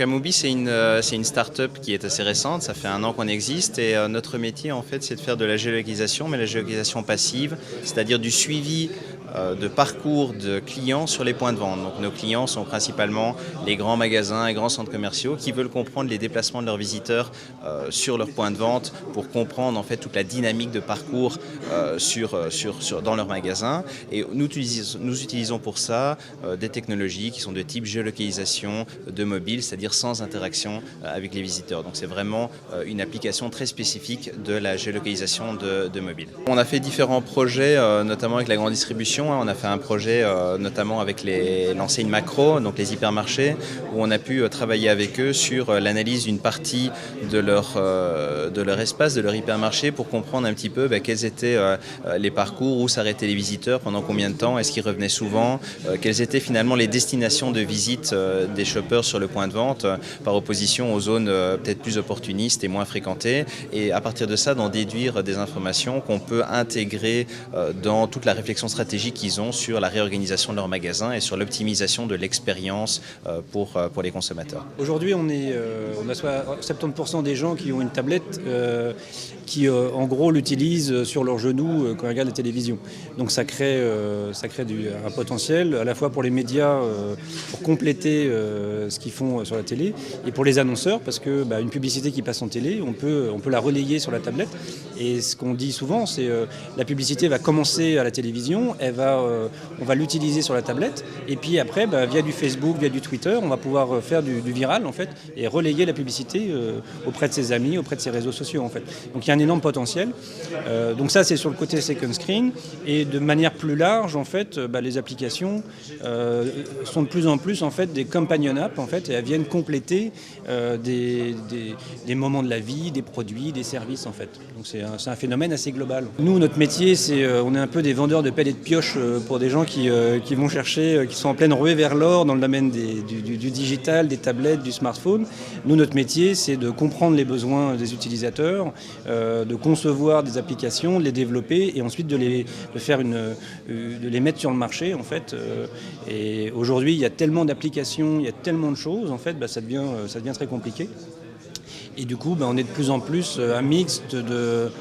Amobi, c'est une start-up qui est assez récente, ça fait 1 an qu'on existe et notre métier en fait c'est de faire de la géolocalisation, mais la géolocalisation passive, c'est-à-dire du suivi de parcours de clients sur les points de vente. Donc nos clients sont principalement les grands magasins et grands centres commerciaux qui veulent comprendre les déplacements de leurs visiteurs sur leurs points de vente pour comprendre en fait toute la dynamique de parcours dans leur magasin. Et nous utilisons pour ça des technologies qui sont de type géolocalisation de mobile, c'est-à-dire sans interaction avec les visiteurs. Donc c'est vraiment une application très spécifique de la géolocalisation de mobile. On a fait différents projets, notamment avec la grande distribution. On a fait un projet notamment avec l'enseigne Macro, donc les hypermarchés, où on a pu travailler avec eux sur l'analyse d'une partie de leur espace, de leur hypermarché, pour comprendre un petit peu quels étaient les parcours, où s'arrêtaient les visiteurs, pendant combien de temps, est-ce qu'ils revenaient souvent, quelles étaient finalement les destinations de visite des shoppers sur le point de vente, par opposition aux zones peut-être plus opportunistes et moins fréquentées, et à partir de ça d'en déduire des informations qu'on peut intégrer dans toute la réflexion stratégique qu'ils ont sur la réorganisation de leur magasin et sur l'optimisation de l'expérience pour les consommateurs. Aujourd'hui, on a 70% des gens qui ont une tablette qui, en gros, l'utilisent sur leurs genoux quand ils regardent la télévision. Donc ça crée un potentiel à la fois pour les médias pour compléter ce qu'ils font sur la télé et pour les annonceurs parce que une publicité qui passe en télé, on peut la relayer sur la tablette. Et ce qu'on dit souvent, c'est la publicité va commencer à la télévision, on va l'utiliser sur la tablette et puis après, via du Facebook, via du Twitter, on va pouvoir faire du viral en fait et relayer la publicité auprès de ses amis, auprès de ses réseaux sociaux en fait. Donc il y a un énorme potentiel. Donc ça c'est sur le côté second screen et de manière plus large en fait, les applications sont de plus en plus en fait des companion apps en fait et elles viennent compléter des moments de la vie, des produits, des services en fait. Donc c'est un phénomène assez global. Nous notre métier on est un peu des vendeurs de pelles et de pioches pour des gens qui vont chercher, qui sont en pleine ruée vers l'or dans le domaine du digital, des tablettes, du smartphone. Nous notre métier c'est de comprendre les besoins des utilisateurs, de concevoir des applications, de les développer et ensuite de les mettre sur le marché en fait. Et aujourd'hui il y a tellement d'applications, il y a tellement de choses en fait, ça devient très compliqué. Et du coup, on est de plus en plus un mixte de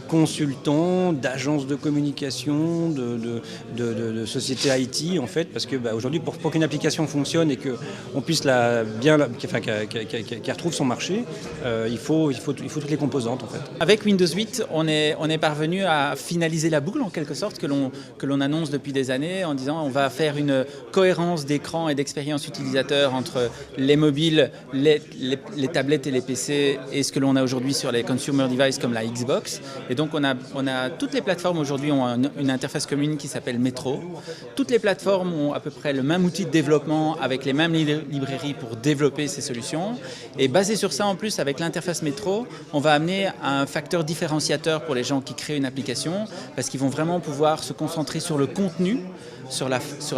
consultants, d'agences de communication, de sociétés IT en fait, parce que aujourd'hui, pour qu'une application fonctionne et qu'on puisse qu'elle retrouve son marché, il faut toutes les composantes en fait. Avec Windows 8, on est parvenu à finaliser la boucle en quelque sorte que l'on annonce depuis des années en disant on va faire une cohérence d'écran et d'expérience utilisateur entre les mobiles, les tablettes et les PC et ce que l'on a aujourd'hui sur les consumer devices comme la Xbox. Et donc on a toutes les plateformes aujourd'hui ont une interface commune qui s'appelle Metro. Toutes les plateformes ont à peu près le même outil de développement avec les mêmes librairies pour développer ces solutions. Et basé sur ça en plus avec l'interface Metro, on va amener un facteur différenciateur pour les gens qui créent une application parce qu'ils vont vraiment pouvoir se concentrer sur le contenu, sur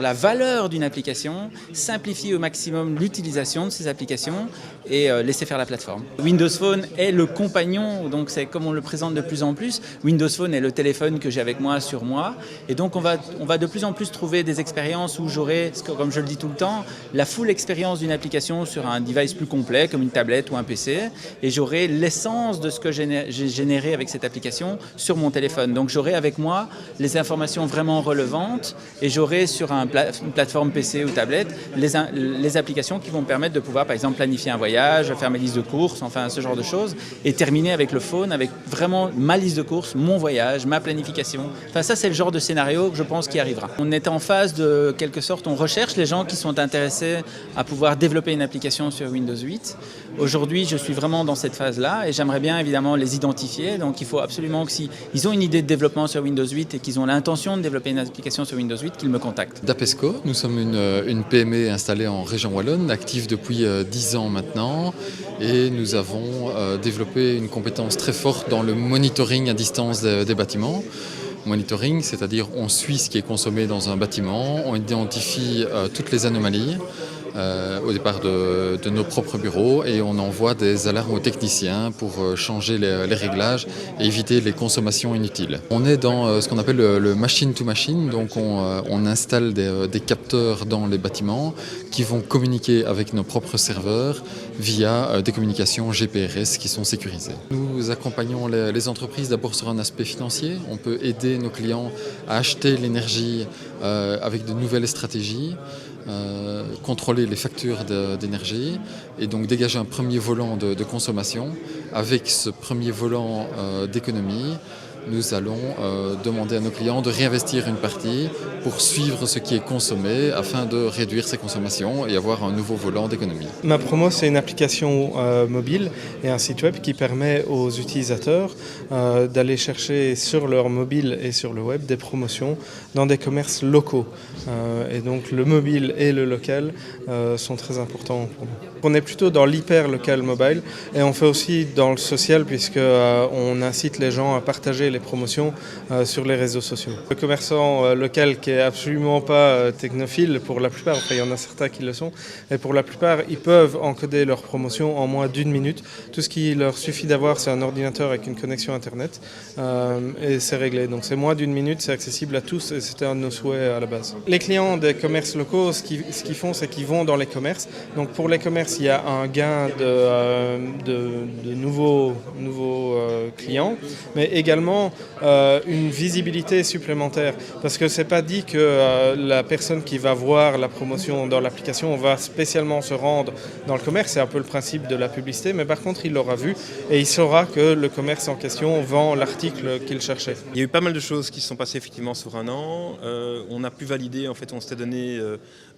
la valeur d'une application, simplifier au maximum l'utilisation de ces applications et laisser faire la plateforme. Windows Phone est le compagnon, donc c'est comme on le présente de plus en plus. Windows Phone est le téléphone que j'ai avec moi sur moi et donc on va de plus en plus trouver des expériences où j'aurai, comme je le dis tout le temps, la full expérience d'une application sur un device plus complet comme une tablette ou un PC et j'aurai l'essence de ce que j'ai généré avec cette application sur mon téléphone. Donc j'aurai avec moi les informations vraiment relevantes et j'aurai sur une plateforme PC ou tablette les applications qui vont me permettre de pouvoir par exemple planifier un voyage, faire mes listes de courses, enfin ce genre de choses et terminer avec le phone, avec vraiment ma liste de courses, mon voyage, ma planification. Enfin ça c'est le genre de scénario que je pense qui arrivera. On est en phase de quelque sorte, on recherche les gens qui sont intéressés à pouvoir développer une application sur Windows 8. Aujourd'hui je suis vraiment dans cette phase-là et j'aimerais bien évidemment les identifier. Donc il faut absolument que s'ils ont une idée de développement sur Windows 8 et qu'ils ont l'intention de développer une application sur Windows 8, qu'ils me contactent. Dapesco, nous sommes une PME installée en région wallonne, active depuis 10 ans maintenant et nous avons développé une compétence très forte dans le monitoring à distance des bâtiments. Monitoring, c'est-à-dire on suit ce qui est consommé dans un bâtiment, on identifie toutes les anomalies au départ de nos propres bureaux et on envoie des alarmes aux techniciens pour changer les réglages et éviter les consommations inutiles. On est dans ce qu'on appelle le machine to machine, donc on installe des capteurs dans les bâtiments qui vont communiquer avec nos propres serveurs via des communications GPRS qui sont sécurisées. Nous accompagnons les entreprises d'abord sur un aspect financier. On peut aider nos clients à acheter l'énergie avec de nouvelles stratégies, contrôler les factures d'énergie et donc dégager un premier volant de consommation. Avec ce premier volant d'économie, nous allons demander à nos clients de réinvestir une partie pour suivre ce qui est consommé afin de réduire ses consommations et avoir un nouveau volant d'économie. Ma promo, c'est une application mobile et un site web qui permet aux utilisateurs d'aller chercher sur leur mobile et sur le web des promotions dans des commerces locaux. Et donc le mobile et le local sont très importants pour nous. On est plutôt dans l'hyper local mobile et on fait aussi dans le social puisque on incite les gens à partager les promotions sur les réseaux sociaux. Le commerçant local qui est absolument pas technophile pour la plupart, enfin il y en a certains qui le sont, et pour la plupart ils peuvent encoder leurs promotions en moins d'1 minute. Tout ce qu'il leur suffit d'avoir c'est un ordinateur avec une connexion internet et c'est réglé. Donc c'est moins d'1 minute, c'est accessible à tous et c'était un de nos souhaits à la base. Les clients des commerces locaux, ce qu'ils font c'est qu'ils vont dans les commerces. Donc pour les commerces il y a un gain de nouveaux clients, mais également une visibilité supplémentaire parce que c'est pas dit que la personne qui va voir la promotion dans l'application va spécialement se rendre dans le commerce, c'est un peu le principe de la publicité, mais par contre il l'aura vu et il saura que le commerce en question vend l'article qu'il cherchait. Il y a eu pas mal de choses qui se sont passées effectivement sur un an. On a pu valider, en fait on s'était donné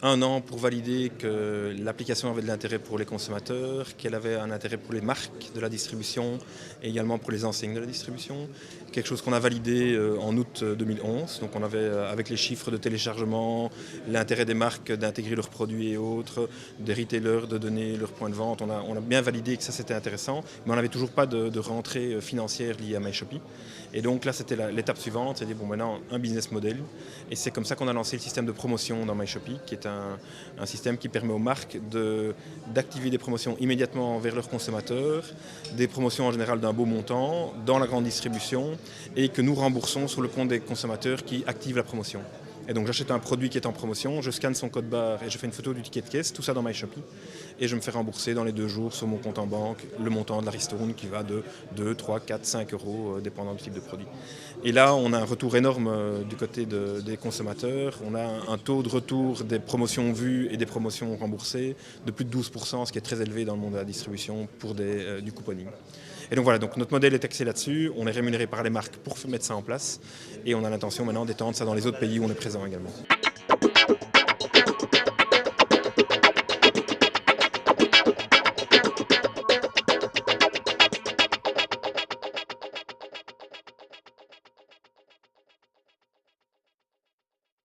1 an pour valider que l'application avait de l'intérêt pour les consommateurs, qu'elle avait un intérêt pour les marques de la distribution et également pour les enseignes de la distribution. Quelque chose qu'on a validé en août 2011. Donc on avait, avec les chiffres de téléchargement, l'intérêt des marques d'intégrer leurs produits et autres, des retailers de donner leurs points de vente. On a bien validé que ça c'était intéressant, mais on n'avait toujours pas de rentrée financière liée à MyShopi. Et donc là c'était l'étape suivante, c'est-à-dire bon maintenant un business model. Et c'est comme ça qu'on a lancé le système de promotion dans MyShopi, qui est un système qui permet aux marques d'activer des promotions immédiatement vers leurs consommateurs, des promotions en général d'un beau montant, dans la grande distribution, et que nous remboursons sur le compte des consommateurs qui activent la promotion. Et donc j'achète un produit qui est en promotion, je scanne son code barre et je fais une photo du ticket de caisse, tout ça dans MyShopi. Et je me fais rembourser dans les 2 jours sur mon compte en banque le montant de la ristourne qui va de 2, 3, 4, 5 euros dépendant du type de produit. Et là on a un retour énorme du côté des consommateurs. On a un taux de retour des promotions vues et des promotions remboursées de plus de 12%, ce qui est très élevé dans le monde de la distribution pour du couponing. Et donc voilà, donc notre modèle est axé là-dessus, on est rémunéré par les marques pour mettre ça en place et on a l'intention maintenant d'étendre ça dans les autres pays où on est présent également.